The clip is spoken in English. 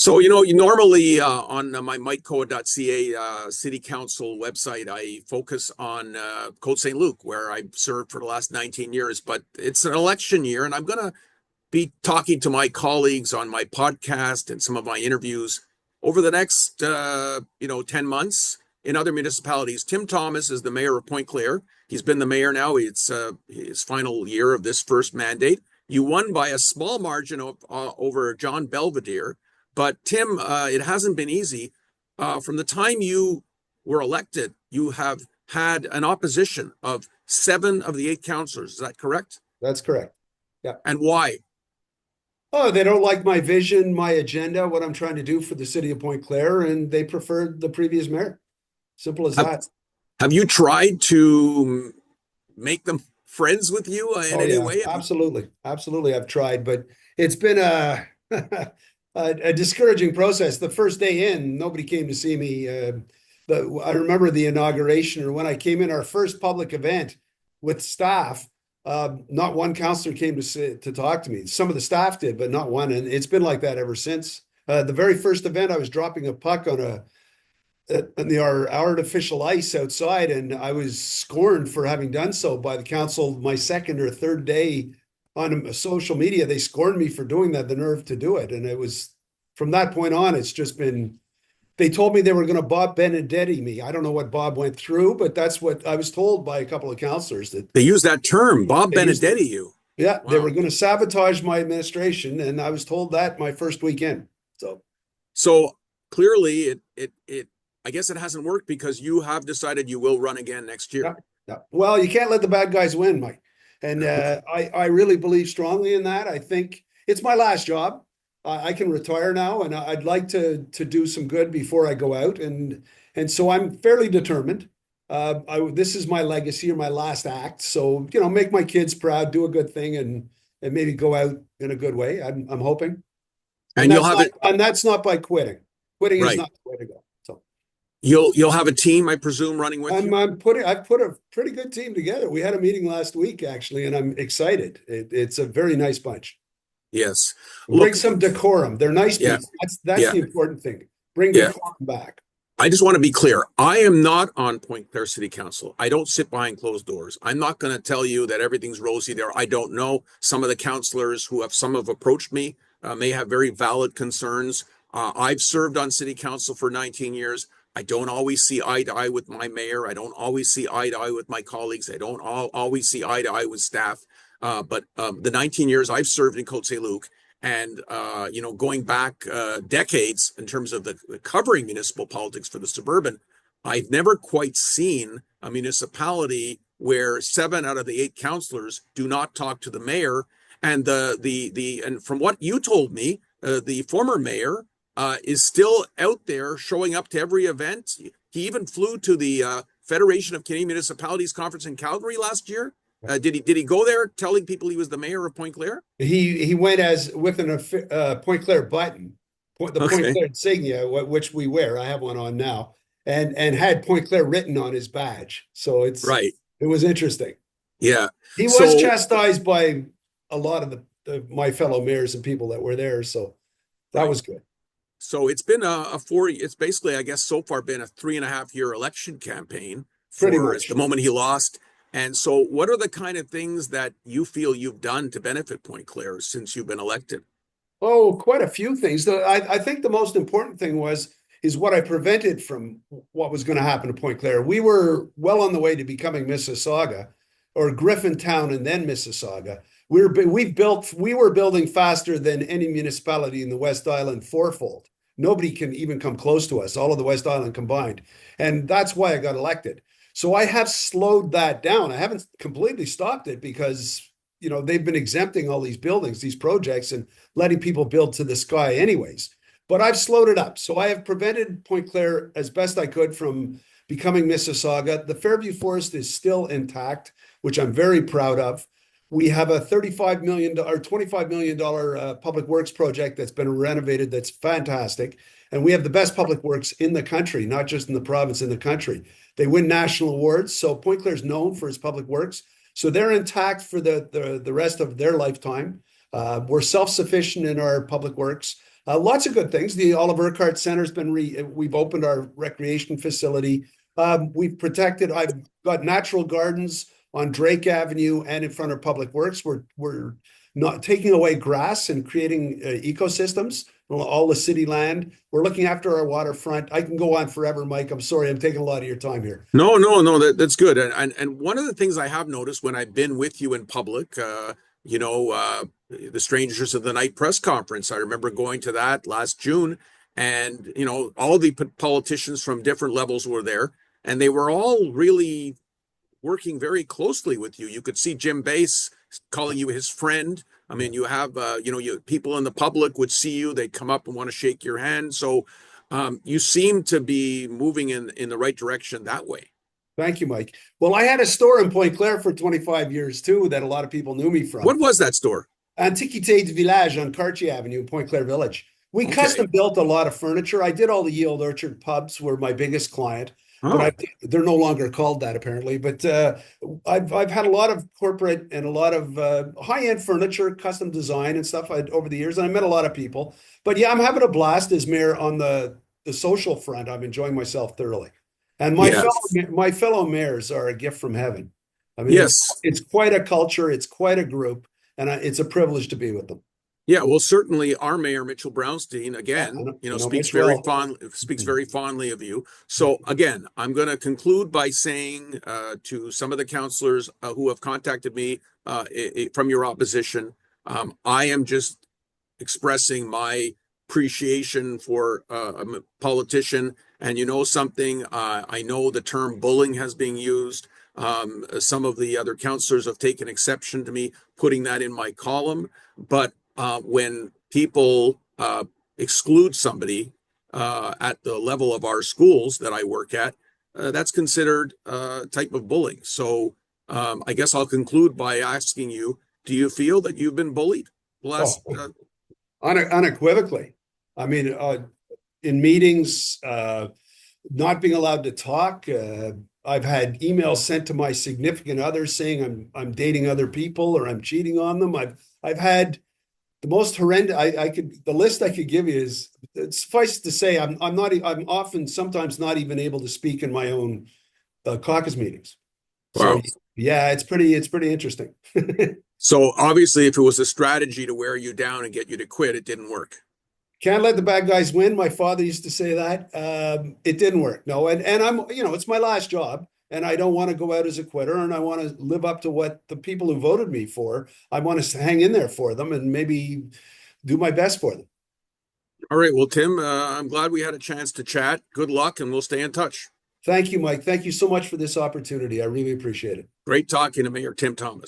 So, you normally on my mikecoa.ca city council website, I focus on Côte Saint-Luc, where I've served for the last 19 years. But it's an election year, and I'm going to be talking to my colleagues on my podcast and some of my interviews over the next, 10 months in other municipalities. Tim Thomas is the mayor of Pointe-Claire. He's been the mayor now. It's his final year of this first mandate. You won by a small margin over John Belvedere. But Tim, it hasn't been easy. From the time you were elected, you have had an opposition of 7 of the 8 councillors. Is that correct? That's correct. Yeah. And why? Oh, they don't like my vision, my agenda, what I'm trying to do for the city of Pointe-Claire, and they preferred the previous mayor. Simple as that. Have you tried to make them friends with you in any way? Absolutely. Absolutely. I've tried, but it's been a a discouraging process. The first day in, nobody came to see me. I remember the inauguration, or when I came in, our first public event with staff. Not one councillor came to talk to me. Some of the staff did, but not one. And it's been like that ever since. The very first event, I was dropping a puck on our artificial ice outside, and I was scorned for having done so by the council. My second or third day on social media, they scorned me for doing that, the nerve to do it. And it was from that point on, it's just been, they told me they were going to Bob Benedetti me. I don't know what Bob went through, but that's what I was told by a couple of councillors. That they used that term, Bob Benedetti you. Yeah, wow. They were going to sabotage my administration, and I was told that my first weekend. So clearly it I guess it hasn't worked, because you have decided you will run again next year. Yeah. Well, you can't let the bad guys win, Mike. And I really believe strongly in that. I think it's my last job. I can retire now, and I'd like to do some good before I go out. And so I'm fairly determined. This is my legacy, or my last act. So, make my kids proud, do a good thing, and maybe go out in a good way. I'm hoping. And that's not by quitting. Quitting is not the way to go. So you'll have a team, I presume, running with you? I've put a pretty good team together. We had a meeting last week, actually, and I'm excited. It's a very nice bunch. Yes. Bring some decorum. They're nice people. That's the important thing. Bring decorum back. I just want to be clear. I am not on Pointe-Claire City Council. I don't sit behind closed doors. I'm not going to tell you that everything's rosy there. I don't know. Some of the councillors some have approached me may have very valid concerns. I've served on city council for 19 years. I don't always see eye to eye with my mayor. I don't always see eye to eye with my colleagues. I don't always see eye to eye with staff. But the 19 years I've served in Côte Saint-Luc, and going back decades in terms of the covering municipal politics for the suburban, I've never quite seen a municipality where 7 out of the 8 councillors do not talk to the mayor. And and from what you told me, the former mayor is still out there showing up to every event. He even flew to the Federation of Canadian Municipalities conference in Calgary last year. Did he go there telling people he was the mayor of Pointe-Claire? He went with an Pointe-Claire button, Pointe-Claire insignia, which we wear. I have one on now, and had Pointe-Claire written on his badge. So it's right. It was interesting. Yeah, he was chastised by a lot of my fellow mayors and people that were there. So that was good. So it's been it's basically, I guess, so far been a 3.5-year election campaign. Pretty much. The moment he lost. And so what are the kind of things that you feel you've done to benefit Pointe-Claire since you've been elected? Oh, quite a few things. I think the most important thing is what I prevented from what was going to happen to Pointe-Claire. We were well on the way to becoming Mississauga, or Griffintown and then Mississauga. We were building faster than any municipality in the West Island fourfold. Nobody can even come close to us, all of the West Island combined. And that's why I got elected. So I have slowed that down. I haven't completely stopped it, because, they've been exempting all these buildings, these projects, and letting people build to the sky anyways. But I've slowed it up. So I have prevented Pointe-Claire as best I could from becoming Mississauga. The Fairview Forest is still intact, which I'm very proud of. We have a $35 million or $25 million public works project that's been renovated. That's fantastic. And we have the best public works in the country, not just in the province, in the country. They win national awards. So Pointe-Claire is known for its public works. So they're intact for the rest of their lifetime. We're self-sufficient in our public works. Lots of good things. The Olive Urquhart Center's been we've opened our recreation facility. We've protected. I've got natural gardens on Drake Avenue and in front of Public Works. We're not taking away grass and creating ecosystems. All the city land. We're looking after our waterfront. I can go on forever, Mike. I'm sorry, I'm taking a lot of your time here. No, that's good. And one of the things I have noticed when I've been with you in public, the Strangers of the Night press conference, I remember going to that last June, and all the politicians from different levels were there, and they were all really working very closely with you. You could see Jim Bass calling you his friend. I mean, you have, people in the public would see you, they'd come up and want to shake your hand. So you seem to be moving in the right direction that way. Thank you, Mike. Well, I had a store in Pointe-Claire for 25 years too that a lot of people knew me from. What was that store? Antiquité du Village on Cartier Avenue, Pointe-Claire Village. We custom built a lot of furniture. I did all the Yield Orchard pubs were my biggest client. But they're no longer called that apparently. But I've had a lot of corporate and a lot of high-end furniture, custom design and stuff over the years, and I met a lot of people. But yeah, I'm having a blast as mayor on the social front. I'm enjoying myself thoroughly, and my fellow mayors are a gift from heaven. I mean, yes, it's quite a culture, it's quite a group, and it's a privilege to be with them. Yeah, well, certainly our mayor, Mitchell Brownstein, again, speaks very fondly of you. So again, I'm going to conclude by saying to some of the councillors who have contacted me from your opposition, I am just expressing my appreciation for a politician. And something, I know the term bullying has been used. Some of the other councillors have taken exception to me putting that in my column, but when people exclude somebody at the level of our schools that I work at, that's considered a type of bullying. So I guess I'll conclude by asking you, do you feel that you've been bullied? Unequivocally. I mean, in meetings, not being allowed to talk. I've had emails sent to my significant other saying I'm dating other people or I'm cheating on them. I've had the most horrendous. The list I could give you is, suffice to say, I'm often sometimes not even able to speak in my own caucus meetings. Wow. So yeah, it's pretty interesting. So obviously, if it was a strategy to wear you down and get you to quit, it didn't work. Can't let the bad guys win. My father used to say that. It didn't work. No, and I'm, it's my last job. And I don't want to go out as a quitter, and I want to live up to what the people who voted me for. I want to hang in there for them and maybe do my best for them. All right. Well, Tim, I'm glad we had a chance to chat. Good luck, and we'll stay in touch. Thank you, Mike. Thank you so much for this opportunity. I really appreciate it. Great talking to Mayor Tim Thomas.